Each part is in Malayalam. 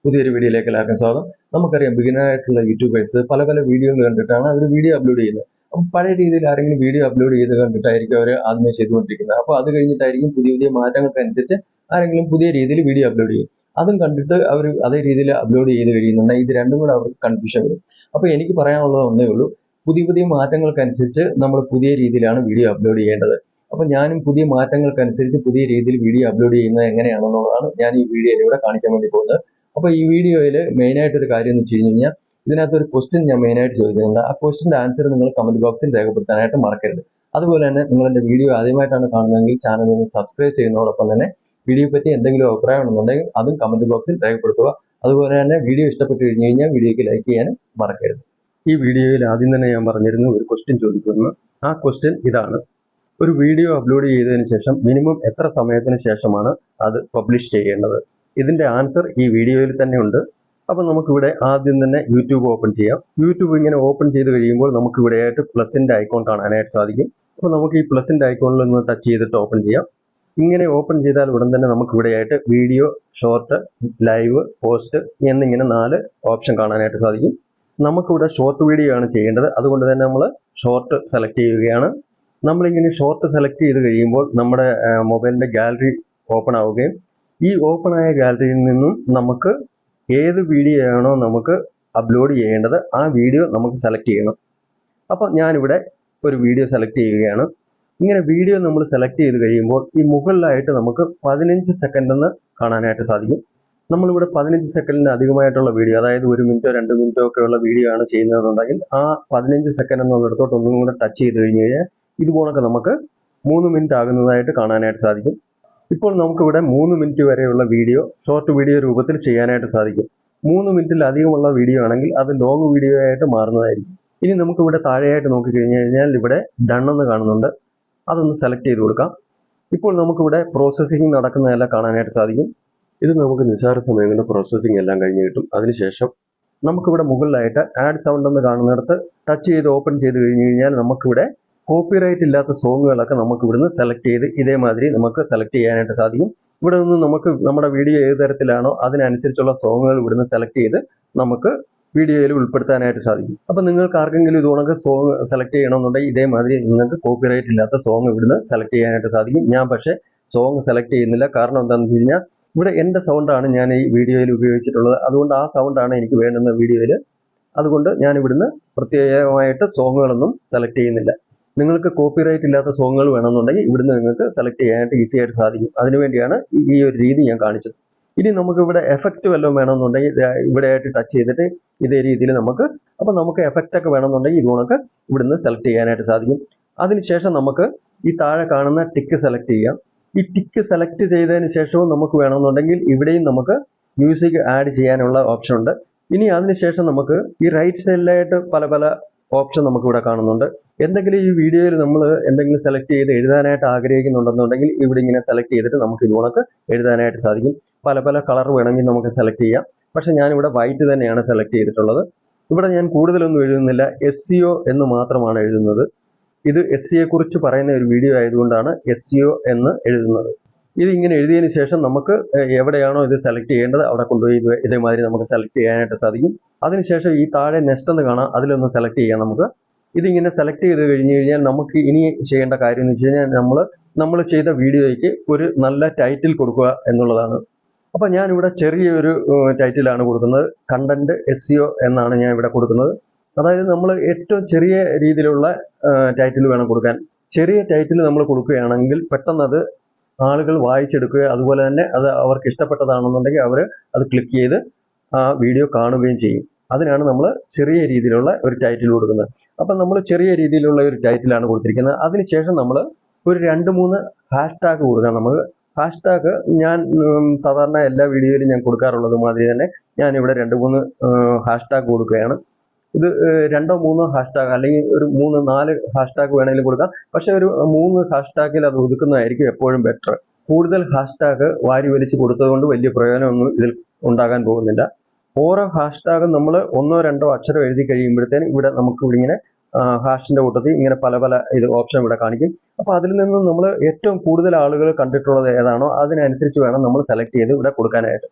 പുതിയൊരു വീഡിയോയിലേക്ക് എല്ലാവർക്കും സ്വാഗതം. നമുക്കറിയാം ബിഗിനറായിട്ടുള്ള യൂട്യൂബേഴ്സ് പല പല വീഡിയോകൾ കണ്ടിട്ടാണ് അവർ വീഡിയോ അപ്ലോഡ് ചെയ്യുന്നത്. അപ്പം പഴയ രീതിയിൽ ആരെങ്കിലും വീഡിയോ അപ്ലോഡ് ചെയ്ത് കണ്ടിട്ടായിരിക്കും അവർ ആദ്യമേ ചെയ്തുകൊണ്ടിരിക്കുന്നത്. അപ്പോൾ അത് കഴിഞ്ഞിട്ടായിരിക്കും പുതിയ പുതിയ മാറ്റങ്ങൾക്കനുസരിച്ച് ആരെങ്കിലും പുതിയ രീതിയിൽ വീഡിയോ അപ്ലോഡ് ചെയ്യും. അതും കണ്ടിട്ട് അവർ അതേ രീതിയിൽ അപ്ലോഡ് ചെയ്ത് കഴിയുന്നുണ്ടെങ്കിൽ ഇത് രണ്ടും കൂടെ അവർക്ക് കൺഫ്യൂഷൻ വരും. അപ്പോൾ എനിക്ക് പറയാനുള്ളത് ഒന്നേ ഉള്ളൂ, പുതിയ പുതിയ മാറ്റങ്ങൾക്കനുസരിച്ച് നമ്മൾ പുതിയ രീതിയിലാണ് വീഡിയോ അപ്ലോഡ് ചെയ്യേണ്ടത്. അപ്പോൾ ഞാനും പുതിയ മാറ്റങ്ങൾക്കനുസരിച്ച് പുതിയ രീതിയിൽ വീഡിയോ അപ്ലോഡ് ചെയ്യുന്നത് എങ്ങനെയാണെന്നുള്ളതാണ് ഞാൻ ഈ വീഡിയോയിലൂടെ കാണിക്കാൻ വേണ്ടി പോകുന്നത്. അപ്പോൾ ഈ വീഡിയോയിൽ മെയിനായിട്ടൊരു കാര്യം എന്ന് വെച്ച് കഴിഞ്ഞാൽ ഇതിനകത്തൊരു ക്വസ്റ്റ്യൻ ഞാൻ മെയിനായിട്ട് ചോദിക്കുന്നുണ്ട്. ആ ക്വസ്റ്റ്യൻ്റെ ആൻസർ നിങ്ങൾ കമൻറ്റ് ബോക്സിൽ രേഖപ്പെടുത്താനായിട്ട് മറക്കരുത്. അതുപോലെ തന്നെ നിങ്ങൾ എൻ്റെ വീഡിയോ ആദ്യമായിട്ടാണ് കാണുന്നതെങ്കിൽ ചാനൽ ഒന്ന് സബ്സ്ക്രൈബ് ചെയ്യുന്നതോടൊപ്പം തന്നെ വീഡിയോ പറ്റി എന്തെങ്കിലും അഭിപ്രായം ഉണ്ടെന്നുണ്ടെങ്കിൽ അതും കമൻറ്റ് ബോക്സിൽ രേഖപ്പെടുത്തുക. അതുപോലെ തന്നെ വീഡിയോ ഇഷ്ടപ്പെട്ട് കഴിഞ്ഞ് കഴിഞ്ഞാൽ വീഡിയോയ്ക്ക് ലൈക്ക് ചെയ്യാനും മറക്കരുത്. ഈ വീഡിയോയിൽ ആദ്യം തന്നെ ഞാൻ പറഞ്ഞിരുന്നു ഒരു ക്വസ്റ്റ്യൻ ചോദിക്കുന്നു. ആ ക്വസ്റ്റ്യൻ ഇതാണ്: ഒരു വീഡിയോ അപ്ലോഡ് ചെയ്തതിന് ശേഷം മിനിമം എത്ര സമയത്തിന് ശേഷമാണ് അത് പബ്ലിഷ് ചെയ്യേണ്ടത്? ഇതിൻ്റെ ആൻസർ ഈ വീഡിയോയിൽ തന്നെ ഉണ്ട്. അപ്പോൾ നമുക്കിവിടെ ആദ്യം തന്നെ യൂട്യൂബ് ഓപ്പൺ ചെയ്യാം. യൂട്യൂബ് ഇങ്ങനെ ഓപ്പൺ ചെയ്ത് കഴിയുമ്പോൾ നമുക്കിവിടെ ആയിട്ട് പ്ലസിൻ്റെ ഐക്കോൺ കാണാനായിട്ട് സാധിക്കും. അപ്പോൾ നമുക്ക് ഈ പ്ലസിൻ്റെ ഐക്കോണിൽ ഒന്ന് ടച്ച് ചെയ്തിട്ട് ഓപ്പൺ ചെയ്യാം. ഇങ്ങനെ ഓപ്പൺ ചെയ്താൽ ഉടൻ തന്നെ നമുക്കിവിടെ ആയിട്ട് വീഡിയോ, ഷോർട്ട്, ലൈവ്, പോസ്റ്റ് എന്നിങ്ങനെ 4 ഓപ്ഷൻ കാണാനായിട്ട് സാധിക്കും. നമുക്കിവിടെ ഷോർട്ട് വീഡിയോ ആണ് ചെയ്യേണ്ടത്. അതുകൊണ്ട് തന്നെ നമ്മൾ ഷോർട്ട് സെലക്ട് ചെയ്യുകയാണ്. നമ്മളിങ്ങനെ ഷോർട്ട് സെലക്ട് ചെയ്ത് കഴിയുമ്പോൾ നമ്മുടെ മൊബൈലിൻ്റെ ഗാലറി ഓപ്പൺ ആവുകയും ഈ ഓപ്പൺ ആയ ഗാലറിയിൽ നിന്നും നമുക്ക് ഏത് വീഡിയോ ആണോ നമുക്ക് അപ്ലോഡ് ചെയ്യേണ്ടത് ആ വീഡിയോ നമുക്ക് സെലക്ട് ചെയ്യണം. അപ്പോൾ ഞാനിവിടെ ഒരു വീഡിയോ സെലക്ട് ചെയ്യുകയാണ്. ഇങ്ങനെ വീഡിയോ നമ്മൾ സെലക്ട് ചെയ്ത് കഴിയുമ്പോൾ ഈ മുകളിലായിട്ട് നമുക്ക് 15 സെക്കൻഡ് എന്ന് കാണാനായിട്ട് സാധിക്കും. നമ്മളിവിടെ 15 സെക്കൻഡിന് അധികമായിട്ടുള്ള വീഡിയോ, അതായത് 1 മിനിറ്റോ 2 മിനിറ്റോ ഒക്കെ ഉള്ള വീഡിയോ ആണ് ചെയ്യുന്നതെന്നുണ്ടെങ്കിൽ ആ 15 സെക്കൻഡ് എന്നുള്ളിടത്തോട്ട് ഒന്നും കൂടെ ടച്ച് ചെയ്ത് കഴിഞ്ഞ് കഴിഞ്ഞാൽ ഇതുപോലൊക്കെ നമുക്ക് 3 മിനിറ്റ് ആകുന്നതായിട്ട് കാണാനായിട്ട് സാധിക്കും. ഇപ്പോൾ നമുക്കിവിടെ 3 മിനിറ്റ് വരെയുള്ള വീഡിയോ ഷോർട്ട് വീഡിയോ രൂപത്തിൽ ചെയ്യാനായിട്ട് സാധിക്കും. 3 മിനിറ്റിൽ അധികമുള്ള വീഡിയോ ആണെങ്കിൽ അത് ലോങ് വീഡിയോ ആയിട്ട് മാറുന്നതായിരിക്കും. ഇനി നമുക്കിവിടെ താഴെയായിട്ട് നോക്കിക്കഴിഞ്ഞ് കഴിഞ്ഞാൽ ഇവിടെ ഡൺ എന്ന് കാണുന്നുണ്ട്. അതൊന്ന് സെലക്ട് ചെയ്ത് കൊടുക്കാം. ഇപ്പോൾ നമുക്കിവിടെ പ്രോസസ്സിംഗ് നടക്കുന്നതെല്ലാം കാണാനായിട്ട് സാധിക്കും. ഇത് നമുക്ക് നിസ്സാര സമയം കൊണ്ട് പ്രോസസ്സിംഗ് എല്ലാം കഴിഞ്ഞ് കിട്ടും. അതിനുശേഷം നമുക്കിവിടെ മുകളിലായിട്ട് ആഡ് സൗണ്ട് എന്ന് കാണുന്നിടത്ത് ടച്ച് ചെയ്ത് ഓപ്പൺ ചെയ്ത് കഴിഞ്ഞ് കഴിഞ്ഞാൽ നമുക്കിവിടെ കോപ്പിറൈറ്റ് ഇല്ലാത്ത സോങ്ങുകളൊക്കെ നമുക്ക് ഇവിടുന്ന് സെലക്ട് ചെയ്ത് ഇതേമാതിരി നമുക്ക് സെലക്ട് ചെയ്യാനായിട്ട് സാധിക്കും. ഇവിടെ നിന്ന് നമുക്ക് നമ്മുടെ വീഡിയോ ഏത് തരത്തിലാണോ അതിനനുസരിച്ചുള്ള സോങ്ങുകൾ ഇവിടുന്ന് സെലക്ട് ചെയ്ത് നമുക്ക് വീഡിയോയിൽ ഉൾപ്പെടുത്താനായിട്ട് സാധിക്കും. അപ്പോൾ നിങ്ങൾക്ക് ആർക്കെങ്കിലും ഇതുകൊണ്ട് സോങ് സെലക്ട് ചെയ്യണമെന്നുണ്ടെങ്കിൽ ഇതേമാതിരി നിങ്ങൾക്ക് കോപ്പിറൈറ്റ് ഇല്ലാത്ത സോങ് ഇവിടുന്ന് സെലക്ട് ചെയ്യാനായിട്ട് സാധിക്കും. ഞാൻ പക്ഷേ സോങ് സെലക്ട് ചെയ്യുന്നില്ല. കാരണം എന്താണെന്ന് വെച്ച് കഴിഞ്ഞാൽ ഇവിടെ എൻ്റെ സൗണ്ടാണ് ഞാൻ ഈ വീഡിയോയിൽ ഉപയോഗിച്ചിട്ടുള്ളത്. അതുകൊണ്ട് ആ സൗണ്ടാണ് എനിക്ക് വേണ്ടുന്ന വീഡിയോയിൽ. അതുകൊണ്ട് ഞാൻ ഇവിടുന്ന് പ്രത്യേകമായിട്ട് സോങ്ങുകളൊന്നും സെലക്ട് ചെയ്യുന്നില്ല. നിങ്ങൾക്ക് കോപ്പിറൈറ്റ് ഇല്ലാത്ത സോങ്ങുകൾ വേണമെന്നുണ്ടെങ്കിൽ ഇവിടുന്ന് നിങ്ങൾക്ക് സെലക്ട് ചെയ്യാനായിട്ട് ഈസി ആയിട്ട് സാധിക്കും. അതിനുവേണ്ടിയാണ് ഈ ഒരു രീതി ഞാൻ കാണിച്ചത്. ഇനി നമുക്കിവിടെ എഫക്റ്റ് വല്ലതും വേണമെന്നുണ്ടെങ്കിൽ ഇവിടെ ആയിട്ട് ടച്ച് ചെയ്തിട്ട് ഇതേ രീതിയിൽ നമുക്ക് എഫക്റ്റ് ഒക്കെ വേണമെന്നുണ്ടെങ്കിൽ ഇതുകൊണ്ടൊക്കെ ഇവിടുന്ന് സെലക്ട് ചെയ്യാനായിട്ട് സാധിക്കും. അതിനുശേഷം നമുക്ക് ഈ താഴെ കാണുന്ന ടിക്ക് സെലക്ട് ചെയ്യാം. ഈ ടിക്ക് സെലക്ട് ചെയ്തതിന് ശേഷവും നമുക്ക് വേണമെന്നുണ്ടെങ്കിൽ ഇവിടെയും നമുക്ക് മ്യൂസിക് ആഡ് ചെയ്യാനുള്ള ഓപ്ഷൻ ഉണ്ട്. ഇനി അതിനുശേഷം നമുക്ക് ഈ റൈറ്റ് സൈഡിലായിട്ട് പല പല ഓപ്ഷൻ നമുക്കിവിടെ കാണുന്നുണ്ട്. എന്തെങ്കിലും ഈ വീഡിയോയിൽ നമ്മൾ എന്തെങ്കിലും സെലക്ട് ചെയ്ത് എഴുതാനായിട്ട് ആഗ്രഹിക്കുന്നുണ്ടെന്നുണ്ടെങ്കിൽ ഇവിടെ ഇങ്ങനെ സെലക്ട് ചെയ്തിട്ട് നമുക്ക് ഇതുകൊണ്ടൊക്കെ എഴുതാനായിട്ട് സാധിക്കും. പല പല കളർ വേണമെങ്കിൽ നമുക്ക് സെലക്ട് ചെയ്യാം. പക്ഷേ ഞാനിവിടെ വൈറ്റ് തന്നെയാണ് സെലക്ട് ചെയ്തിട്ടുള്ളത്. ഇവിടെ ഞാൻ കൂടുതലൊന്നും എഴുതുന്നില്ല, SEO എന്ന് മാത്രമാണ് എഴുതുന്നത്. ഇത് SEO കുറിച്ച് പറയുന്ന ഒരു വീഡിയോ ആയതുകൊണ്ടാണ് SEO എന്ന് എഴുതുന്നത്. ഇത് ഇങ്ങനെ എഴുതിയതിന് ശേഷം നമുക്ക് എവിടെയാണോ ഇത് സെലക്ട് ചെയ്യേണ്ടത് അവിടെ കൊണ്ടുപോയി ഇതേമാതിരി നമുക്ക് സെലക്ട് ചെയ്യാനായിട്ട് സാധിക്കും. അതിനുശേഷം ഈ താഴെ നെക്സ്റ്റ് എന്ന് കാണാം, അതിലൊന്ന് സെലക്ട് ചെയ്യാം. നമുക്ക് ഇതിങ്ങനെ സെലക്ട് ചെയ്ത് കഴിഞ്ഞ് കഴിഞ്ഞാൽ നമുക്ക് ഇനി ചെയ്യേണ്ട കാര്യം എന്ന് വെച്ച് കഴിഞ്ഞാൽ നമ്മൾ ചെയ്ത വീഡിയോയ്ക്ക് ഒരു നല്ല ടൈറ്റിൽ കൊടുക്കുക എന്നുള്ളതാണ്. അപ്പോൾ ഞാനിവിടെ ചെറിയൊരു ടൈറ്റിലാണ് കൊടുക്കുന്നത്. കണ്ടന്റ് SEO എന്നാണ് ഞാൻ ഇവിടെ കൊടുക്കുന്നത്. അതായത് നമ്മൾ ഏറ്റവും ചെറിയ രീതിയിലുള്ള ടൈറ്റിൽ വേണം കൊടുക്കാൻ. ചെറിയ ടൈറ്റിൽ നമ്മൾ കൊടുക്കുകയാണെങ്കിൽ പെട്ടെന്ന് അത് ആളുകൾ വായിച്ചെടുക്കുകയും അതുപോലെ തന്നെ അത് അവർക്ക് ഇഷ്ടപ്പെട്ടതാണെന്നുണ്ടെങ്കിൽ അവർ അത് ക്ലിക്ക് ചെയ്ത് ആ വീഡിയോ കാണുകയും ചെയ്യും. അതിനാണ് നമ്മൾ ചെറിയ രീതിയിലുള്ള ഒരു ടൈറ്റിൽ കൊടുക്കുന്നത്. അപ്പം നമ്മൾ ചെറിയ രീതിയിലുള്ള ഒരു ടൈറ്റിലാണ് കൊടുത്തിരിക്കുന്നത്. അതിനുശേഷം നമ്മൾ ഒരു 2-3 ഹാഷ്ടാഗ് കൊടുക്കാം. നമുക്ക് ഹാഷ്ടാഗ് ഞാൻ സാധാരണ എല്ലാ വീഡിയോയിലും ഞാൻ കൊടുക്കാറുള്ളത് മാതിരി തന്നെ ഞാനിവിടെ 2-3 ഹാഷ്ടാഗ് കൊടുക്കുകയാണ്. ഇത് 2-3 ഹാഷ്ടാഗ് അല്ലെങ്കിൽ ഒരു 3-4 ഹാഷ്ടാഗ് വേണമെങ്കിലും കൊടുക്കാം. പക്ഷെ ഒരു 3 ഹാഷ്ടാഗിൽ അത് ഒതുക്കുന്നതായിരിക്കും എപ്പോഴും ബെറ്റർ. കൂടുതൽ ഹാഷ്ടാഗ് വാരി വലിച്ച് കൊടുത്തതുകൊണ്ട് വലിയ പ്രയോജനമൊന്നും ഇതിൽ ഉണ്ടാകാൻ പോകുന്നില്ല. ഓരോ ഹാഷ്ടാഗും നമ്മൾ 1-2 അക്ഷരം എഴുതി കഴിയുമ്പോഴത്തേനും ഇവിടെ നമുക്ക് ഇങ്ങനെ ഹാഷിൻ്റെ കൂട്ടത്തിൽ ഇങ്ങനെ പല പല ഓപ്ഷൻ ഇവിടെ കാണിക്കും. അപ്പോൾ അതിൽ നിന്ന് നമ്മൾ ഏറ്റവും കൂടുതൽ ആളുകൾ കണ്ടിട്ടുള്ളത് ഏതാണോ അതിനനുസരിച്ച് വേണം നമ്മൾ സെലക്ട് ചെയ്ത് ഇവിടെ കൊടുക്കാനായിട്ട്.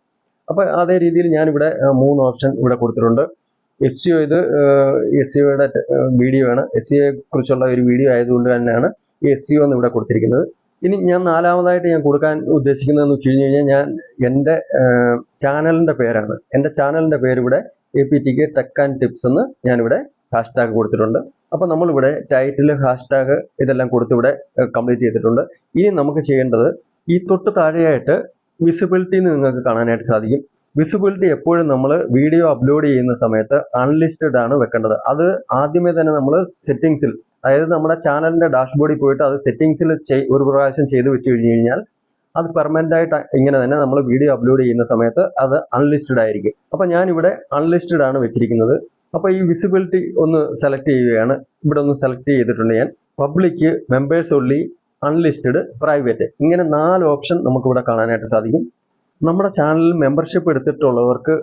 അപ്പോൾ അതേ രീതിയിൽ ഞാനിവിടെ 3 ഓപ്ഷൻ ഇവിടെ കൊടുത്തിട്ടുണ്ട്. SEO ഇത് SEOയുടെ വീഡിയോ ആണ്. SEOയെ കുറിച്ചുള്ള ഒരു വീഡിയോ ആയതുകൊണ്ട് തന്നെയാണ് ഈ SEO എന്ന് ഇവിടെ കൊടുത്തിരിക്കുന്നത്. ഇനി ഞാൻ നാലാമതായിട്ട് ഞാൻ കൊടുക്കാൻ ഉദ്ദേശിക്കുന്നതെന്ന് വെച്ച് കഴിഞ്ഞാൽ ഞാൻ എൻ്റെ ചാനലിൻ്റെ പേരാണ്. എൻ്റെ ചാനലിൻ്റെ പേര് ഇവിടെ APTK ടെക് ആൻഡ് ടിപ്സ് എന്ന് ഞാനിവിടെ ഹാഷ്ടാഗ് കൊടുത്തിട്ടുണ്ട്. അപ്പോൾ നമ്മളിവിടെ ടൈറ്റിൽ, ഹാഷ്ടാഗ് ഇതെല്ലാം കൊടുത്ത് ഇവിടെ കംപ്ലീറ്റ് ചെയ്തിട്ടുണ്ട്. ഇനി നമുക്ക് ചെയ്യേണ്ടത് ഈ തൊട്ട് താഴെയായിട്ട് വിസിബിലിറ്റി നിങ്ങൾക്ക് കാണാനായിട്ട് സാധിക്കും. വിസിബിലിറ്റി എപ്പോഴും നമ്മൾ വീഡിയോ അപ്ലോഡ് ചെയ്യുന്ന സമയത്ത് അൺലിസ്റ്റഡ് ആണ് വെക്കേണ്ടത്. അത് ആദ്യമേ തന്നെ നമ്മൾ സെറ്റിംഗ്സിൽ, അതായത് നമ്മുടെ ചാനലിൻ്റെ ഡാഷ്ബോർഡിൽ പോയിട്ട് അത് സെറ്റിംഗ്സിൽ ഒരു പ്രാവശ്യം ചെയ്ത് വെച്ച് കഴിഞ്ഞ് കഴിഞ്ഞാൽ അത് പെർമനൻ്റ് ആയിട്ട് ഇങ്ങനെ തന്നെ നമ്മൾ വീഡിയോ അപ്ലോഡ് ചെയ്യുന്ന സമയത്ത് അത് അൺലിസ്റ്റഡ് ആയിരിക്കും. അപ്പോൾ ഞാനിവിടെ അൺലിസ്റ്റഡ് ആണ് വെച്ചിരിക്കുന്നത്. അപ്പോൾ ഈ വിസിബിലിറ്റി ഒന്ന് സെലക്ട് ചെയ്യുകയാണ്. ഇവിടെ ഒന്ന് സെലക്ട് ചെയ്തിട്ടുണ്ട് ഞാൻ. Public, members only, unlisted, private, ഇങ്ങനെ 4 ഓപ്ഷൻ നമുക്കിവിടെ കാണാനായിട്ട് സാധിക്കും. നമ്മുടെ ചാനലിൽ മെമ്പർഷിപ്പ് എടുത്തിട്ടുള്ളവർക്ക്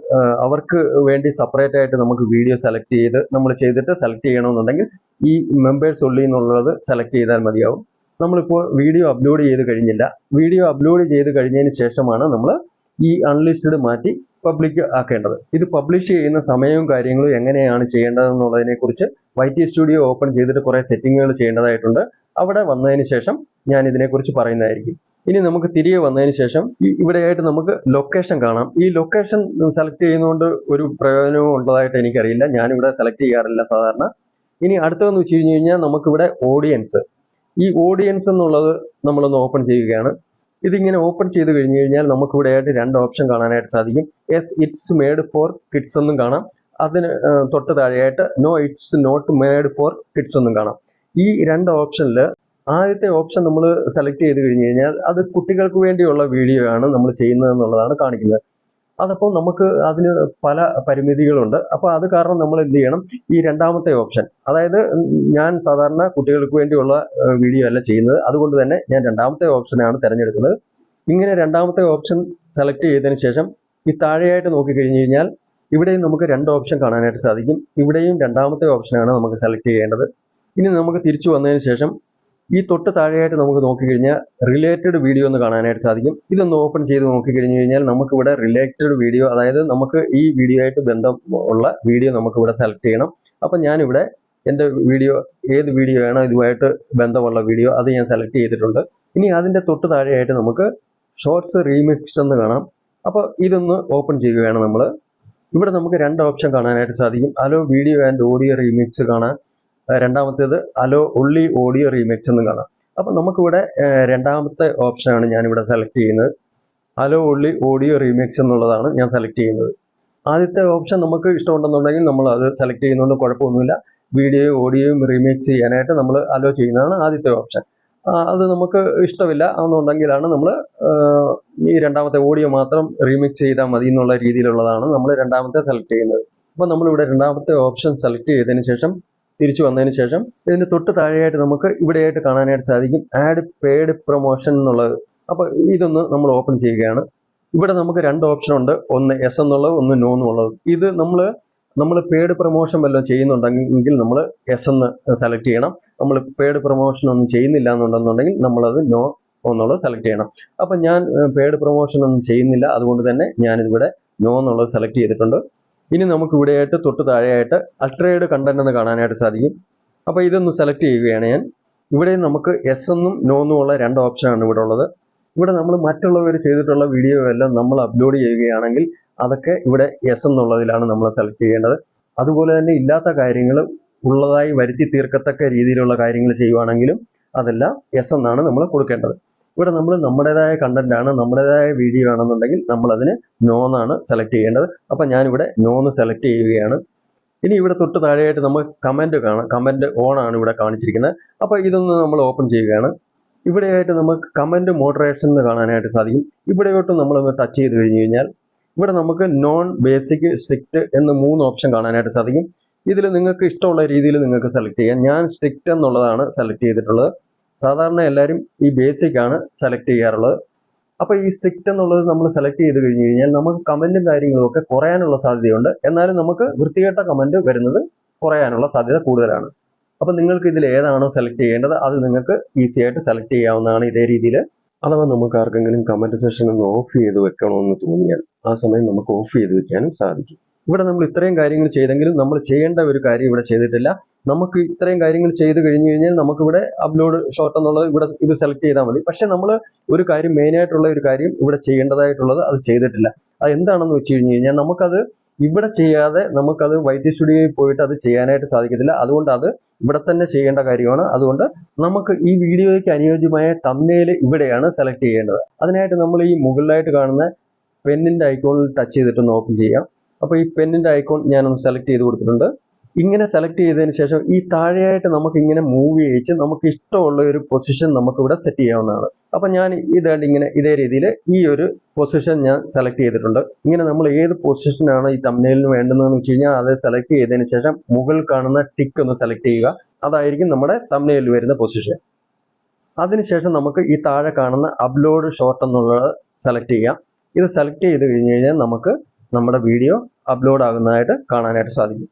അവർക്ക് വേണ്ടി സെപ്പറേറ്റ് ആയിട്ട് നമുക്ക് വീഡിയോ സെലക്ട് ചെയ്ത് നമ്മൾ ചെയ്തിട്ട് സെലക്ട് ചെയ്യണമെന്നുണ്ടെങ്കിൽ ഈ മെമ്പേഴ്സ് ഉള്ളി എന്നുള്ളത് സെലക്ട് ചെയ്താൽ മതിയാവും. നമ്മളിപ്പോൾ വീഡിയോ അപ്ലോഡ് ചെയ്ത് കഴിഞ്ഞില്ല. വീഡിയോ അപ്ലോഡ് ചെയ്ത് കഴിഞ്ഞതിന് ശേഷമാണ് നമ്മൾ ഈ അൺലിസ്റ്റഡ് മാറ്റി പബ്ലിക് ആക്കേണ്ടത്. ഇത് പബ്ലിഷ് ചെയ്യുന്ന സമയവും കാര്യങ്ങളും എങ്ങനെയാണ് ചെയ്യേണ്ടതെന്നുള്ളതിനെക്കുറിച്ച് YT സ്റ്റുഡിയോ ഓപ്പൺ ചെയ്തിട്ട് കുറേ സെറ്റിങ്ങുകൾ ചെയ്യേണ്ടതായിട്ടുണ്ട്. അവിടെ വന്നതിന് ശേഷം ഞാൻ ഇതിനെക്കുറിച്ച് പറയുന്നതായിരിക്കും. ഇനി നമുക്ക് തിരികെ വന്നതിന് ശേഷം ഇവിടെയായിട്ട് നമുക്ക് ലൊക്കേഷൻ കാണാം. ഈ ലൊക്കേഷൻ സെലക്ട് ചെയ്യുന്നതുകൊണ്ട് ഒരു പ്രയോജനവും ഉള്ളതായിട്ട് എനിക്കറിയില്ല. ഞാനിവിടെ സെലക്ട് ചെയ്യാറില്ല സാധാരണ. ഇനി അടുത്തതെന്ന് വെച്ച് കഴിഞ്ഞ് കഴിഞ്ഞാൽ നമുക്കിവിടെ ഓഡിയൻസ്, ഈ ഓഡിയൻസ് എന്നുള്ളത് നമ്മളൊന്ന് ഓപ്പൺ ചെയ്യുകയാണ്. ഇതിങ്ങനെ ഓപ്പൺ ചെയ്ത് കഴിഞ്ഞ് കഴിഞ്ഞാൽ നമുക്കിവിടെയായിട്ട് 2 ഓപ്ഷൻ കാണാനായിട്ട് സാധിക്കും. ഇറ്റ്സ് മെയ്ഡ് ഫോർ കിഡ്സ് എന്നും കാണാം. അതിന് തൊട്ട് താഴെയായിട്ട് no it's not made for kids എന്നും കാണാം. ഈ 2 ഓപ്ഷനിൽ ആദ്യത്തെ ഓപ്ഷൻ നമ്മൾ സെലക്ട് ചെയ്ത് കഴിഞ്ഞ് കഴിഞ്ഞാൽ അത് കുട്ടികൾക്ക് വേണ്ടിയുള്ള വീഡിയോ ആണ് നമ്മൾ ചെയ്യുന്നത് എന്നുള്ളതാണ് കാണിക്കുന്നത്. അതപ്പോൾ നമുക്ക് അതിന് പല പരിമിതികളുണ്ട്. അപ്പോൾ അത് കാരണം നമ്മൾ എന്ത് ചെയ്യണം, ഈ 2ാമത്തെ ഓപ്ഷൻ, അതായത് ഞാൻ സാധാരണ കുട്ടികൾക്ക് വേണ്ടിയുള്ള വീഡിയോ അല്ല ചെയ്യുന്നത്, അതുകൊണ്ട് തന്നെ ഞാൻ 2ാമത്തെ ഓപ്ഷനാണ് തിരഞ്ഞെടുക്കുന്നത്. ഇങ്ങനെ 2ാമത്തെ ഓപ്ഷൻ സെലക്ട് ചെയ്തതിന് ശേഷം ഈ താഴെയായിട്ട് നോക്കിക്കഴിഞ്ഞ് കഴിഞ്ഞാൽ ഇവിടെയും നമുക്ക് 2 ഓപ്ഷൻ കാണാനായിട്ട് സാധിക്കും. ഇവിടെയും 2ാമത്തെ ഓപ്ഷനാണ് നമുക്ക് സെലക്ട് ചെയ്യേണ്ടത്. ഇനി നമുക്ക് തിരിച്ചു വന്നതിന് ശേഷം ഈ തൊട്ട് താഴെയായിട്ട് നമുക്ക് നോക്കിക്കഴിഞ്ഞാൽ റിലേറ്റഡ് വീഡിയോ എന്ന് കാണാനായിട്ട് സാധിക്കും. ഇതൊന്ന് ഓപ്പൺ ചെയ്ത് നോക്കിക്കഴിഞ്ഞ് കഴിഞ്ഞാൽ നമുക്കിവിടെ റിലേറ്റഡ് വീഡിയോ, അതായത് നമുക്ക് ഈ വീഡിയോ ആയിട്ട് ബന്ധമുള്ള വീഡിയോ നമുക്കിവിടെ സെലക്ട് ചെയ്യണം. അപ്പം ഞാനിവിടെ എൻ്റെ വീഡിയോ ഏത് വീഡിയോ ആണോ ഇതുമായിട്ട് ബന്ധമുള്ള വീഡിയോ അത് ഞാൻ സെലക്ട് ചെയ്തിട്ടുണ്ട്. ഇനി അതിൻ്റെ തൊട്ട് താഴെയായിട്ട് നമുക്ക് ഷോർട്സ് റീമിക്സ് എന്ന് കാണാം. അപ്പോൾ ഇതൊന്ന് ഓപ്പൺ ചെയ്യുകയാണ് നമ്മൾ. ഇവിടെ നമുക്ക് 2 ഓപ്ഷൻ കാണാനായിട്ട് സാധിക്കും. Hello video and audio remix കാണാൻ, 2ാമത്തേത് അലോ ഒൺലി ഓഡിയോ റീമിക്സ് എന്ന് കാണാം. അപ്പം നമുക്കിവിടെ 2ാമത്തെ ഓപ്ഷനാണ് ഞാനിവിടെ സെലക്ട് ചെയ്യുന്നത്. അലോ ഒൺലി ഓഡിയോ റീമിക്സ് എന്നുള്ളതാണ് ഞാൻ സെലക്ട് ചെയ്യുന്നത്. ആദ്യത്തെ ഓപ്ഷൻ നമുക്ക് ഇഷ്ടമുണ്ടെന്നുണ്ടെങ്കിൽ നമ്മൾ അത് സെലക്ട് ചെയ്യുന്നതുകൊണ്ട് കുഴപ്പമൊന്നുമില്ല. വീഡിയോയും ഓഡിയോയും റീമിക്സ് ചെയ്യാനായിട്ട് നമ്മൾ അലോ ചെയ്യുന്നതാണ് ആദ്യത്തെ ഓപ്ഷൻ. അത് നമുക്ക് ഇഷ്ടമില്ല എന്നുണ്ടെങ്കിലാണ് നമ്മൾ ഈ 2ാമത്തെ ഓഡിയോ മാത്രം റീമിക്സ് ചെയ്താൽ മതി എന്നുള്ള രീതിയിലുള്ളതാണ് നമ്മൾ 2ാമത്തെ സെലക്ട് ചെയ്യുന്നത്. അപ്പോൾ നമ്മളിവിടെ 2ാമത്തെ ഓപ്ഷൻ സെലക്ട് ചെയ്തതിന് ശേഷം തിരിച്ചു വന്നതിന് ശേഷം ഇതിന് തൊട്ട് താഴെയായിട്ട് നമുക്ക് ഇവിടെയായിട്ട് കാണാനായിട്ട് സാധിക്കും ആഡ് പെയ്ഡ് പ്രൊമോഷൻ എന്നുള്ളത്. അപ്പോൾ ഇതൊന്ന് നമ്മൾ ഓപ്പൺ ചെയ്യുകയാണ്. ഇവിടെ നമുക്ക് 2 ഓപ്ഷൻ ഉണ്ട്, ഒന്ന് യെസ് എന്നുള്ളത്, ഒന്ന് നോ എന്നുള്ളത്. ഇത് നമ്മൾ പെയ്ഡ് പ്രൊമോഷൻ വല്ലതും ചെയ്യുന്നുണ്ടെങ്കിൽ നമ്മൾ യെസ് എന്ന് സെലക്ട് ചെയ്യണം. നമ്മൾ പെയ്ഡ് പ്രൊമോഷൻ ഒന്നും ചെയ്യുന്നില്ല എന്നുണ്ടെന്നുണ്ടെങ്കിൽ നമ്മളത് നോ എന്നുള്ളത് സെലക്ട് ചെയ്യണം. അപ്പം ഞാൻ പെയ്ഡ് പ്രൊമോഷൻ ഒന്നും ചെയ്യുന്നില്ല, അതുകൊണ്ട് തന്നെ ഞാനിവിടെ നോ എന്നുള്ളത് സെലക്ട് ചെയ്തിട്ടുണ്ട്. ഇനി നമുക്ക് ഇവിടെയായിട്ട് തൊട്ട് താഴെയായിട്ട് അൾട്രേഡ് കണ്ടന്റ് എന്ന് കാണാനായിട്ട് സാധിക്കും. അപ്പോൾ ഇതൊന്ന് സെലക്ട് ചെയ്യുകയാണ് ഞാൻ. ഇവിടെ നമുക്ക് യെസ് എന്നും നോ എന്നുമുള്ള 2 ഓപ്ഷനാണ് ഇവിടെ ഉള്ളത്. ഇവിടെ നമ്മൾ മറ്റുള്ളവർ ചെയ്തിട്ടുള്ള വീഡിയോ എല്ലാം നമ്മൾ അപ്ലോഡ് ചെയ്യുകയാണെങ്കിൽ അതൊക്കെ ഇവിടെ യെസ് എന്നുള്ളതിലാണ് നമ്മൾ സെലക്ട് ചെയ്യേണ്ടത്. അതുപോലെ തന്നെ ഇല്ലാത്ത കാര്യങ്ങൾ ഉള്ളതായി വരുത്തി തീർക്കത്തക്ക രീതിയിലുള്ള കാര്യങ്ങൾ ചെയ്യുവാണെങ്കിലും അതെല്ലാം യെസ് എന്നാണ് നമ്മൾ കൊടുക്കേണ്ടത്. ഇവിടെ നമ്മൾ നമ്മുടേതായ കണ്ടന്റ് ആണ്, നമ്മുടേതായ വീഡിയോ ആണെന്നുണ്ടെങ്കിൽ നമ്മളതിന് നോ എന്നാണ് സെലക്ട് ചെയ്യേണ്ടത്. അപ്പം ഞാനിവിടെ നോ എന്ന് സെലക്ട് ചെയ്യുകയാണ്. ഇനി ഇവിടെ തൊട്ട് താഴെയായിട്ട് നമുക്ക് കമൻറ്റ് കാണാം. കമൻറ്റ് ഓൺ ആണ് ഇവിടെ കാണിച്ചിരിക്കുന്നത്. അപ്പോൾ ഇതൊന്ന് നമ്മൾ ഓപ്പൺ ചെയ്യുകയാണ്. ഇവിടെയായിട്ട് നമുക്ക് കമൻറ്റ് മോഡറേഷൻ എന്ന് കാണാനായിട്ട് സാധിക്കും. ഇവിടെയോട്ട് നമ്മളൊന്ന് ടച്ച് ചെയ്ത് കഴിഞ്ഞ് കഴിഞ്ഞാൽ ഇവിടെ നമുക്ക് നോൺ, ബേസിക്, സ്ട്രിക്റ്റ് എന്ന് 3 ഓപ്ഷൻ കാണാനായിട്ട് സാധിക്കും. ഇതിൽ നിങ്ങൾക്ക് ഇഷ്ടമുള്ള രീതിയിൽ നിങ്ങൾക്ക് സെലക്ട് ചെയ്യാം. ഞാൻ സ്ട്രിക്റ്റ് എന്നുള്ളതാണ് സെലക്ട് ചെയ്തിട്ടുള്ളത്. സാധാരണ എല്ലാവരും ഈ ബേസിക് ആണ് സെലക്ട് ചെയ്യാറുള്ളത്. അപ്പോൾ ഈ സ്ട്രിക്റ്റ് എന്നുള്ളത് നമ്മൾ സെലക്ട് ചെയ്ത് കഴിഞ്ഞ് കഴിഞ്ഞാൽ നമുക്ക് കമൻറ്റും കാര്യങ്ങളും ഒക്കെ കുറയാനുള്ള സാധ്യതയുണ്ട്. എന്നാലും നമുക്ക് വൃത്തികെട്ട കമൻറ്റ് വരുന്നത് കുറയാനുള്ള സാധ്യത കൂടുതലാണ്. അപ്പോൾ നിങ്ങൾക്ക് ഇതിൽ ഏതാണോ സെലക്ട് ചെയ്യേണ്ടത് അത് നിങ്ങൾക്ക് ഈസി ആയിട്ട് സെലക്ട് ചെയ്യാവുന്നതാണ് ഇതേ രീതിയിൽ. അഥവാ നമുക്ക് ആർക്കെങ്കിലും കമന്റ് സെഷൻ ഒന്ന് ഓഫ് ചെയ്ത് വെക്കണമെന്ന് തോന്നിയാൽ ആ സമയം നമുക്ക് ഓഫ് ചെയ്ത് വെക്കാനും സാധിക്കും. ഇവിടെ നമ്മൾ ഇത്രയും കാര്യങ്ങൾ ചെയ്തെങ്കിലും നമ്മൾ ചെയ്യേണ്ട ഒരു കാര്യം ഇവിടെ ചെയ്തിട്ടില്ല. നമുക്ക് ഇത്രയും കാര്യങ്ങൾ ചെയ്ത് കഴിഞ്ഞു കഴിഞ്ഞാൽ നമുക്കിവിടെ അപ്ലോഡ് ഷോർട്ട് എന്നുള്ളത് ഇവിടെ ഇത് സെലക്ട് ചെയ്താൽ മതി. പക്ഷെ നമ്മൾ ഒരു കാര്യം മെയിനായിട്ടുള്ള ഒരു കാര്യം ഇവിടെ ചെയ്യേണ്ടതായിട്ടുള്ളത് അത് ചെയ്തിട്ടില്ല. അത് എന്താണെന്ന് വെച്ച് കഴിഞ്ഞു കഴിഞ്ഞാൽ നമുക്കത് ഇവിടെ ചെയ്യാതെ നമുക്കത് വൈറ്റി സ്റ്റുഡിയോയിൽ പോയിട്ട് അത് ചെയ്യാനായിട്ട് സാധിക്കത്തില്ല. അതുകൊണ്ട് അത് ഇവിടെ തന്നെ ചെയ്യേണ്ട കാര്യമാണ്. അതുകൊണ്ട് നമുക്ക് ഈ വീഡിയോയ്ക്ക് അനുയോജ്യമായ തംബ്നെയിൽ ഇവിടെയാണ് സെലക്ട് ചെയ്യേണ്ടത്. അതിനായിട്ട് നമ്മൾ ഈ മുകളിലായിട്ട് കാണുന്ന പെന്നിന്റെ ഐക്കോണിൽ ടച്ച് ചെയ്തിട്ടൊന്ന് ഓപ്പൺ ചെയ്യാം. അപ്പോൾ ഈ പെന്നിന്റെ ഐക്കോൺ ഞാനൊന്ന് സെലക്ട് ചെയ്ത് കൊടുത്തിട്ടുണ്ട്. ഇങ്ങനെ സെലക്ട് ചെയ്തതിന് ശേഷം ഈ താഴെയായിട്ട് നമുക്ക് ഇങ്ങനെ മൂവ് ചെയ്യിച്ച് നമുക്ക് ഇഷ്ടമുള്ള ഒരു പൊസിഷൻ നമുക്ക് ഇവിടെ സെറ്റ് ചെയ്യാവുന്നതാണ്. അപ്പൊ ഞാൻ ഇതായിട്ട് ഇങ്ങനെ ഇതേ രീതിയിൽ ഈ ഒരു പൊസിഷൻ ഞാൻ സെലക്ട് ചെയ്തിട്ടുണ്ട്. ഇങ്ങനെ നമ്മൾ ഏത് പൊസിഷനാണ് ഈ തംബ്നെയിലിന് വേണ്ടുന്നതെന്ന് വെച്ച് കഴിഞ്ഞാൽ അത് സെലക്ട് ചെയ്തതിന് ശേഷം മുകളിൽ കാണുന്ന ടിക്ക് ഒന്ന് സെലക്ട് ചെയ്യുക. അതായിരിക്കും നമ്മുടെ തംബ്നെയിലിൽ വരുന്ന പൊസിഷൻ. അതിനുശേഷം നമുക്ക് ഈ താഴെ കാണുന്ന അപ്ലോഡ് ഷോർട്ട് എന്നുള്ളത് സെലക്ട് ചെയ്യാം. ഇത് സെലക്ട് ചെയ്ത് കഴിഞ്ഞ് കഴിഞ്ഞാൽ നമുക്ക് നമ്മുടെ വീഡിയോ അപ്ലോഡ് ആകുന്നതായിട്ട് കാണാനായിട്ട് സാധിക്കും.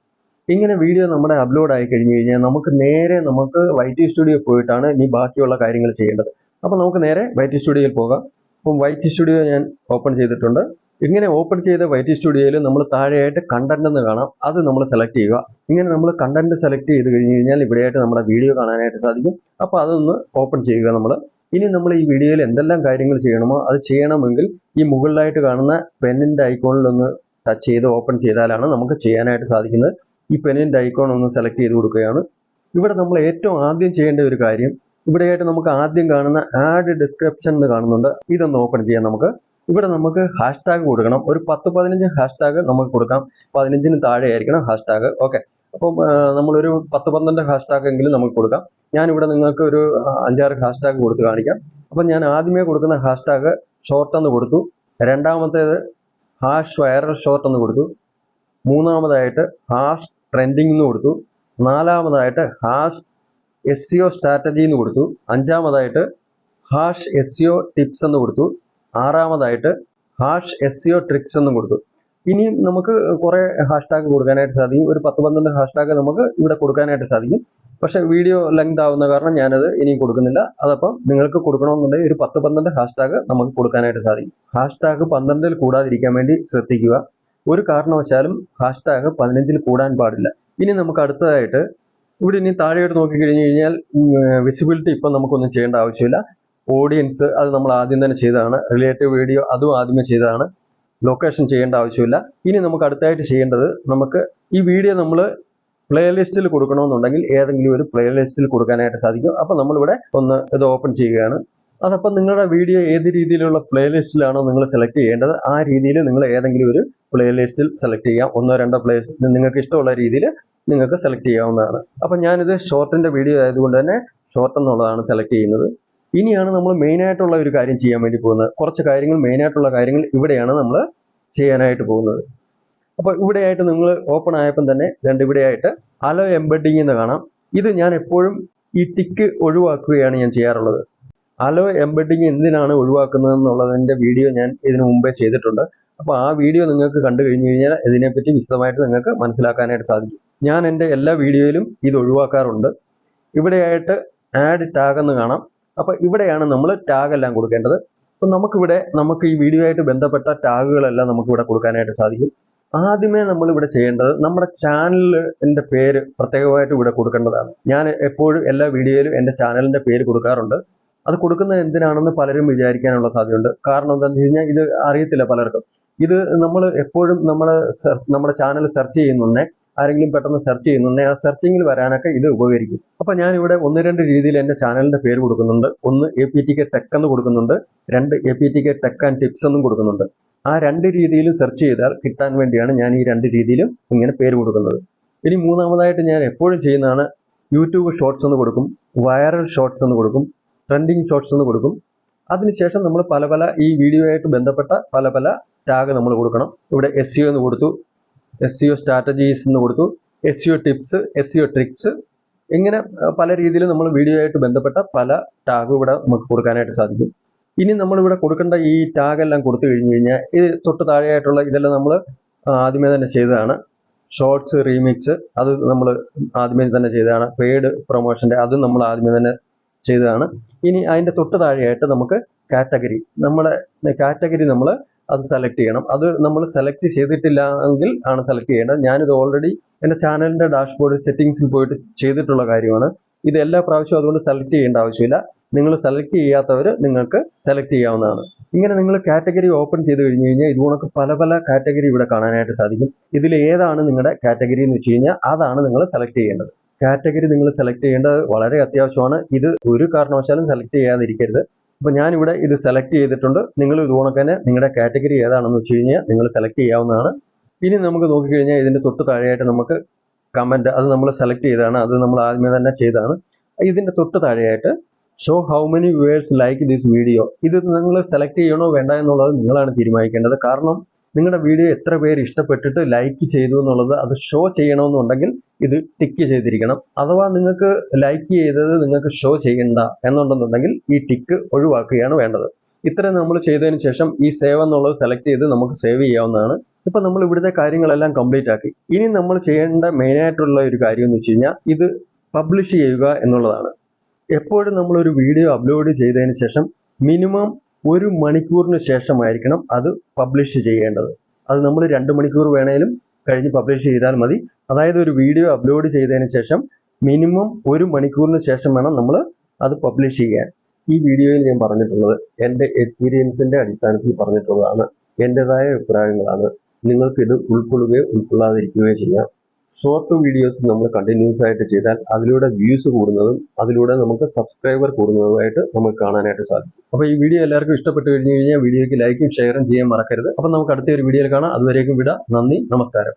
ഇങ്ങനെ വീഡിയോ നമ്മുടെ അപ്ലോഡ് ആയി കഴിഞ്ഞ് കഴിഞ്ഞാൽ നമുക്ക് വൈറ്റി സ്റ്റുഡിയോ പോയിട്ടാണ് ഇനി ബാക്കിയുള്ള കാര്യങ്ങൾ ചെയ്യേണ്ടത്. അപ്പോൾ നമുക്ക് നേരെ വൈറ്റി സ്റ്റുഡിയോയിൽ പോകാം. അപ്പം വൈറ്റി സ്റ്റുഡിയോ ഞാൻ ഓപ്പൺ ചെയ്തിട്ടുണ്ട്. ഇങ്ങനെ ഓപ്പൺ ചെയ്ത വൈറ്റി സ്റ്റുഡിയോയിൽ നമ്മൾ താഴെയായിട്ട് കണ്ടന്റ് എന്ന് കാണാം. അത് നമ്മൾ സെലക്ട് ചെയ്യുക. ഇങ്ങനെ നമ്മൾ കണ്ടന്റ് സെലക്ട് ചെയ്ത് കഴിഞ്ഞ് കഴിഞ്ഞാൽ ഇവിടെയായിട്ട് നമ്മുടെ വീഡിയോ കാണാനായിട്ട് സാധിക്കും. അപ്പോൾ അതൊന്ന് ഓപ്പൺ ചെയ്യുക നമ്മൾ. ഇനി നമ്മൾ ഈ വീഡിയോയിൽ എന്തെല്ലാം കാര്യങ്ങൾ ചെയ്യണമോ അത് ചെയ്യണമെങ്കിൽ ഈ മുകളിലായിട്ട് കാണുന്ന പെന്നിന്റെ ഐക്കോണിൽ ഒന്ന് ടച്ച് ചെയ്ത് ഓപ്പൺ ചെയ്താലാണ് നമുക്ക് ചെയ്യാനായിട്ട് സാധിക്കുന്നത്. ഈ പെന്നിന്റെ ഐക്കോൺ ഒന്ന് സെലക്ട് ചെയ്ത് കൊടുക്കുകയാണ്. ഇവിടെ നമ്മൾ ഏറ്റവും ആദ്യം ചെയ്യേണ്ട ഒരു കാര്യം, ഇവിടെയായിട്ട് നമുക്ക് ആദ്യം കാണുന്ന ആഡ് ഡിസ്ക്രിപ്ഷൻ എന്ന് കാണുന്നുണ്ട്. ഇതൊന്ന് ഓപ്പൺ ചെയ്യാം നമുക്ക്. ഇവിടെ നമുക്ക് ഹാഷ്ടാഗ് കൊടുക്കണം. ഒരു 10-15 ഹാഷ്ടാഗ് നമുക്ക് കൊടുക്കാം. 15-ന് താഴെ ആയിരിക്കണം ഹാഷ്ടാഗ്. ഓക്കെ, അപ്പം നമ്മളൊരു 10-12 ഹാഷ്ടാഗ് എങ്കിലും നമുക്ക് കൊടുക്കാം. ഞാനിവിടെ നിങ്ങൾക്ക് ഒരു 5-6 ഹാഷ്ടാഗ് കൊടുത്ത് കാണിക്കാം. അപ്പം ഞാൻ ആദ്യമേ കൊടുക്കുന്ന ഹാഷ്ടാഗ് ഷോർട്ട് എന്ന് കൊടുത്തു. രണ്ടാമത്തേത് ഹാഷ് വൈറൽ ഷോർട്ട് എന്ന് കൊടുത്തു. മൂന്നാമതായിട്ട് ഹാഷ് ട്രെൻഡിങ് എന്ന് കൊടുത്തു. നാലാമതായിട്ട് ഹാഷ് SEO സ്ട്രാറ്റജി എന്ന് കൊടുത്തു. അഞ്ചാമതായിട്ട് ഹാഷ് SEO ടിപ്സ് എന്ന് കൊടുത്തു. ആറാമതായിട്ട് ഹാഷ് SEO ട്രിക്സ് എന്നും കൊടുത്തു. ഇനിയും നമുക്ക് കുറെ ഹാഷ്ടാഗ് കൊടുക്കാനായിട്ട് സാധിക്കും. ഒരു 10-12 ഹാഷ്ടാഗ് നമുക്ക് ഇവിടെ കൊടുക്കാനായിട്ട് സാധിക്കും. പക്ഷെ വീഡിയോ ലെങ്ത് ആവുന്ന കാരണം ഞാനത് ഇനിയും കൊടുക്കുന്നില്ല. അതപ്പം നിങ്ങൾക്ക് കൊടുക്കണമെന്നുണ്ടെങ്കിൽ ഒരു 10-12 ഹാഷ്ടാഗ് നമുക്ക് കൊടുക്കാനായിട്ട് സാധിക്കും. ഹാഷ്ടാഗ് 12-ൽ കൂടാതിരിക്കാൻ വേണ്ടി ശ്രദ്ധിക്കുക. ഒരു കാരണവശാലും ഹാഷ്ടാഗ് 15-ൽ കൂടാൻ പാടില്ല. ഇനി നമുക്ക് അടുത്തതായിട്ട് ഇവിടെ ഇനി താഴെയോട്ട് നോക്കിക്കഴിഞ്ഞ് കഴിഞ്ഞാൽ വിസിബിലിറ്റി ഇപ്പം നമുക്കൊന്നും ചെയ്യേണ്ട ആവശ്യമില്ല. ഓഡിയൻസ് അത് നമ്മൾ ആദ്യം തന്നെ ചെയ്തതാണ്. റിലേറ്റീവ് വീഡിയോ അതും ആദ്യമേ ചെയ്തതാണ്. ലൊക്കേഷൻ ചെയ്യേണ്ട ആവശ്യമില്ല. ഇനി നമുക്ക് അടുത്തായിട്ട് ചെയ്യേണ്ടത്, നമുക്ക് ഈ വീഡിയോ നമ്മൾ പ്ലേലിസ്റ്റിൽ കൊടുക്കണമെന്നുണ്ടെങ്കിൽ ഏതെങ്കിലും ഒരു പ്ലേലിസ്റ്റിൽ കൊടുക്കാനായിട്ട് സാധിക്കും. അപ്പോൾ നമ്മളിവിടെ ഒന്ന് ഇത് ഓപ്പൺ ചെയ്യുകയാണ്. അതപ്പം നിങ്ങളുടെ വീഡിയോ ഏത് രീതിയിലുള്ള പ്ലേലിസ്റ്റിലാണോ നിങ്ങൾ സെലക്ട് ചെയ്യേണ്ടത് ആ രീതിയിൽ നിങ്ങൾ ഏതെങ്കിലും ഒരു പ്ലേലിസ്റ്റിൽ സെലക്ട് ചെയ്യാം. 1-2 പ്ലേലിസ്റ്റ് നിങ്ങൾക്ക് ഇഷ്ടമുള്ള രീതിയിൽ നിങ്ങൾക്ക് സെലക്ട് ചെയ്യാവുന്നതാണ്. അപ്പം ഞാനിത് ഷോർട്ടിൻ്റെ വീഡിയോ ആയതുകൊണ്ട് തന്നെ ഷോർട്ട് എന്നുള്ളതാണ് സെലക്ട് ചെയ്യുന്നത്. ഇനിയാണ് നമ്മൾ മെയിനായിട്ടുള്ള ഒരു കാര്യം ചെയ്യാൻ വേണ്ടി പോകുന്നത്. കുറച്ച് കാര്യങ്ങൾ മെയിനായിട്ടുള്ള കാര്യങ്ങൾ ഇവിടെയാണ് നമ്മൾ ചെയ്യാനായിട്ട് പോകുന്നത്. അപ്പോൾ ഇവിടെയായിട്ട് നിങ്ങൾ ഓപ്പൺ ആയപ്പം തന്നെ ഇവിടെയായിട്ട് അലോ എംബഡിങ് എന്ന് കാണാം. ഇത് ഞാൻ എപ്പോഴും ഈ ടിക്ക് ഒഴിവാക്കുകയാണ് ഞാൻ ചെയ്യാറുള്ളത്. അലോ എംബഡിങ് എന്തിനാണ് ഒഴിവാക്കുന്നത് എന്നുള്ളതിൻ്റെ വീഡിയോ ഞാൻ ഇതിനു മുമ്പേ ചെയ്തിട്ടുണ്ട്. അപ്പോൾ ആ വീഡിയോ നിങ്ങൾക്ക് കണ്ടു കഴിഞ്ഞു കഴിഞ്ഞാൽ ഇതിനെപ്പറ്റി വിശദമായിട്ട് നിങ്ങൾക്ക് മനസ്സിലാക്കാനായിട്ട് സാധിക്കും. ഞാൻ എൻ്റെ എല്ലാ വീഡിയോയിലും ഇത് ഒഴിവാക്കാറുണ്ട്. ഇവിടെയായിട്ട് ആഡ് ടാഗ് എന്ന് കാണാം. അപ്പോൾ ഇവിടെയാണ് നമ്മൾ ടാഗ് എല്ലാം കൊടുക്കേണ്ടത്. അപ്പം നമുക്ക് ഈ വീഡിയോ ആയിട്ട് ബന്ധപ്പെട്ട ടാഗുകളെല്ലാം നമുക്കിവിടെ കൊടുക്കാനായിട്ട് സാധിക്കും. ആദ്യമേ നമ്മൾ ഇവിടെ ചെയ്യേണ്ടത് നമ്മുടെ ചാനലിൻ്റെ പേര് പ്രത്യേകമായിട്ട് ഇവിടെ കൊടുക്കേണ്ടതാണ്. ഞാൻ എപ്പോഴും എല്ലാ വീഡിയോയിലും എൻ്റെ ചാനലിൻ്റെ പേര് കൊടുക്കാറുണ്ട്. അത് കൊടുക്കുന്നത് എന്തിനാണെന്ന് പലരും വിചാരിക്കാനുള്ള സാധ്യതയുണ്ട്. കാരണം എന്താണെന്ന് വെച്ച് കഴിഞ്ഞാൽ ഇത് അറിയത്തില്ല പലർക്കും. ഇത് നമ്മൾ എപ്പോഴും നമ്മുടെ ചാനൽ സെർച്ച് ചെയ്യുന്നുണ്ടേ, ആരെങ്കിലും പെട്ടെന്ന് സെർച്ച് ചെയ്യുന്നുണ്ടേ ആ സെർച്ചിങ്ങിൽ വരാനൊക്കെ ഇത് ഉപകരിക്കും. അപ്പം ഞാനിവിടെ 1-2 രീതിയിൽ എൻ്റെ ചാനലിൻ്റെ പേര് കൊടുക്കുന്നുണ്ട്. ഒന്ന് APTK ടെക് എന്ന് കൊടുക്കുന്നുണ്ട്. 2 APTK ടെക് ആൻഡ് ടിപ്സ് എന്നും കൊടുക്കുന്നുണ്ട്. ആ 2 രീതിയിലും സെർച്ച് ചെയ്താൽ കിട്ടാൻ വേണ്ടിയാണ് ഞാൻ ഈ 2 രീതിയിലും ഇങ്ങനെ പേര് കൊടുക്കുന്നത്. ഇനി മൂന്നാമതായിട്ട് ഞാൻ എപ്പോഴും ചെയ്യുന്നതാണ് യൂട്യൂബ് ഷോർട്സ് എന്ന് കൊടുക്കും, വൈറൽ ഷോർട്സ് എന്ന് കൊടുക്കും, ട്രെൻഡിങ് ഷോർട്സ് എന്ന് കൊടുക്കും. അതിനുശേഷം നമ്മൾ പല ഈ വീഡിയോ ആയിട്ട് ബന്ധപ്പെട്ട പല ടാഗ് നമ്മൾ കൊടുക്കണം. ഇവിടെ SEO എന്ന് കൊടുത്തു, SEO സ്ട്രാറ്റജീസ് എന്ന് കൊടുത്തു, SEO ടിപ്സ്, SEO ട്രിക്സ്, ഇങ്ങനെ പല രീതിയിൽ നമ്മൾ വീഡിയോ ആയിട്ട് ബന്ധപ്പെട്ട പല ടാഗ് ഇവിടെ നമുക്ക് കൊടുക്കാനായിട്ട് സാധിക്കും. ഇനി നമ്മളിവിടെ കൊടുക്കേണ്ട ഈ ടാഗ് എല്ലാം കൊടുത്തു കഴിഞ്ഞ് കഴിഞ്ഞാൽ ഇത് തൊട്ട് താഴെയായിട്ടുള്ള ഇതെല്ലാം നമ്മൾ ആദ്യമേ തന്നെ ചെയ്തതാണ്. ഷോർട്സ് റീമിക്സ് അത് നമ്മൾ ആദ്യമേ തന്നെ ചെയ്തതാണ്. പെയ്ഡ് പ്രൊമോഷൻ്റെ അതും നമ്മൾ ആദ്യമേ തന്നെ ചെയ്തതാണ്. ഇനി അതിൻ്റെ തൊട്ട് താഴെയായിട്ട് നമുക്ക് കാറ്റഗറി, നമ്മുടെ കാറ്റഗറി നമ്മൾ അത് സെലക്ട് ചെയ്യണം. അത് നമ്മൾ സെലക്ട് ചെയ്തിട്ടില്ല എങ്കിൽ ആണ് സെലക്ട് ചെയ്യേണ്ടത്. ഞാനിത് ഓൾറെഡി എൻ്റെ ചാനലിൻ്റെ ഡാഷ്ബോർഡ് സെറ്റിങ്സിൽ പോയിട്ട് ചെയ്തിട്ടുള്ള കാര്യമാണ്. ഇത് എല്ലാ പ്രാവശ്യവും അതുകൊണ്ട് സെലക്ട് ചെയ്യേണ്ട ആവശ്യമില്ല. നിങ്ങൾ സെലക്ട് ചെയ്യാത്തവർ നിങ്ങൾക്ക് സെലക്ട് ചെയ്യാവുന്നതാണ്. ഇങ്ങനെ നിങ്ങൾ കാറ്റഗറി ഓപ്പൺ ചെയ്ത് കഴിഞ്ഞ് കഴിഞ്ഞാൽ ഇതുപോലൊക്കെ പല പല കാറ്റഗറി ഇവിടെ കാണാനായിട്ട് സാധിക്കും. ഇതിൽ ഏതാണ് നിങ്ങളുടെ കാറ്റഗറി എന്ന് വെച്ച് കഴിഞ്ഞാൽ അതാണ് നിങ്ങൾ സെലക്ട് ചെയ്യേണ്ടത്. കാറ്റഗറി നിങ്ങൾ സെലക്ട് ചെയ്യേണ്ടത് വളരെ അത്യാവശ്യമാണ്. ഇത് ഒരു കാരണവശാലും സെലക്ട് ചെയ്യാതിരിക്കരുത്. അപ്പോൾ ഞാനിവിടെ ഇത് സെലക്ട് ചെയ്തിട്ടുണ്ട്. നിങ്ങൾ ഇതുപോലെ തന്നെ നിങ്ങളുടെ കാറ്റഗറി ഏതാണെന്ന് വെച്ച് കഴിഞ്ഞാൽ നിങ്ങൾ സെലക്ട് ചെയ്യാവുന്നതാണ്. ഇനി നമുക്ക് നോക്കിക്കഴിഞ്ഞാൽ ഇതിൻ്റെ തൊട്ട് താഴെയായിട്ട് നമുക്ക് കമൻറ്റ്, അത് നമ്മൾ സെലക്ട് ചെയ്തതാണ്, അത് നമ്മൾ ആദ്യമേ തന്നെ ചെയ്തതാണ്. ഇതിൻ്റെ തൊട്ട് താഴെയായിട്ട് show how many viewers like this video, ഇത് നിങ്ങൾ സെലക്ട് ചെയ്യണോ വേണ്ട എന്നുള്ളത് നിങ്ങളാണ് തീരുമാനിക്കേണ്ടത്. കാരണം നിങ്ങളുടെ വീഡിയോ എത്ര പേര് ഇഷ്ടപ്പെട്ടിട്ട് ലൈക്ക് ചെയ്തു എന്നുള്ളത് അത് ഷോ ചെയ്യണമെന്നുണ്ടെങ്കിൽ ഇത് ടിക്ക് ചെയ്തിരിക്കണം. അഥവാ നിങ്ങൾക്ക് ലൈക്ക് ചെയ്തത് നിങ്ങൾക്ക് ഷോ ചെയ്യണ്ട എന്നുണ്ടെന്നുണ്ടെങ്കിൽ ഈ ടിക്ക് ഒഴിവാക്കുകയാണ് വേണ്ടത്. ഇത്രയും നമ്മൾ ചെയ്തതിന് ശേഷം ഈ സേവ് എന്നുള്ളത് സെലക്ട് ചെയ്ത് നമുക്ക് സേവ് ചെയ്യാവുന്നതാണ്. ഇപ്പം നമ്മൾ ഇവിടുത്തെ കാര്യങ്ങളെല്ലാം കംപ്ലീറ്റ് ആക്കി. ഇനി നമ്മൾ ചെയ്യേണ്ട മെയിനായിട്ടുള്ള ഒരു കാര്യം എന്ന് വെച്ച് കഴിഞ്ഞാൽ ഇത് പബ്ലിഷ് ചെയ്യുക എന്നുള്ളതാണ്. എപ്പോഴും നമ്മളൊരു വീഡിയോ അപ്ലോഡ് ചെയ്തതിന് ശേഷം മിനിമം 1 മണിക്കൂറിന് ശേഷമായിരിക്കണം അത് പബ്ലിഷ് ചെയ്യേണ്ടത്. അത് നമ്മൾ 2 മണിക്കൂർ വേണേലും കഴിഞ്ഞ് പബ്ലിഷ് ചെയ്താൽ മതി. അതായത് ഒരു വീഡിയോ അപ്ലോഡ് ചെയ്തതിന് ശേഷം മിനിമം 1 മണിക്കൂറിന് ശേഷം വേണം നമ്മൾ അത് പബ്ലിഷ് ചെയ്യാൻ. ഈ വീഡിയോയിൽ ഞാൻ പറഞ്ഞിട്ടുള്ളത് എൻ്റെ എക്സ്പീരിയൻസിൻ്റെ അടിസ്ഥാനത്തിൽ പറഞ്ഞിട്ടുള്ളതാണ്, എൻ്റെതായ അഭിപ്രായങ്ങളാണ്. നിങ്ങൾക്കിത് ഉൾക്കൊള്ളുകയോ ഉൾക്കൊള്ളാതിരിക്കുകയോ ചെയ്യാം. ഷോർട്ട് വീഡിയോസ് നമ്മൾ കണ്ടിന്യൂസ് ആയിട്ട് ചെയ്താൽ അതിലൂടെ വ്യൂസ് കൂടുന്നതും അതിലൂടെ നമുക്ക് സബ്സ്ക്രൈബർ കൂടുന്നതുമായിട്ട് നമുക്ക് കാണാനായിട്ട് സാധിക്കും. അപ്പോൾ ഈ വീഡിയോ എല്ലാവർക്കും ഇഷ്ടപ്പെട്ട് കഴിഞ്ഞ് കഴിഞ്ഞാൽ വീഡിയോയ്ക്ക് ലൈക്കും ഷെയറും ചെയ്യാൻ മറക്കരുത്. അപ്പോൾ നമുക്ക് അടുത്ത ഒരു വീഡിയോയിൽ കാണാം. അതുവരേക്കും വിടാം. നന്ദി, നമസ്കാരം.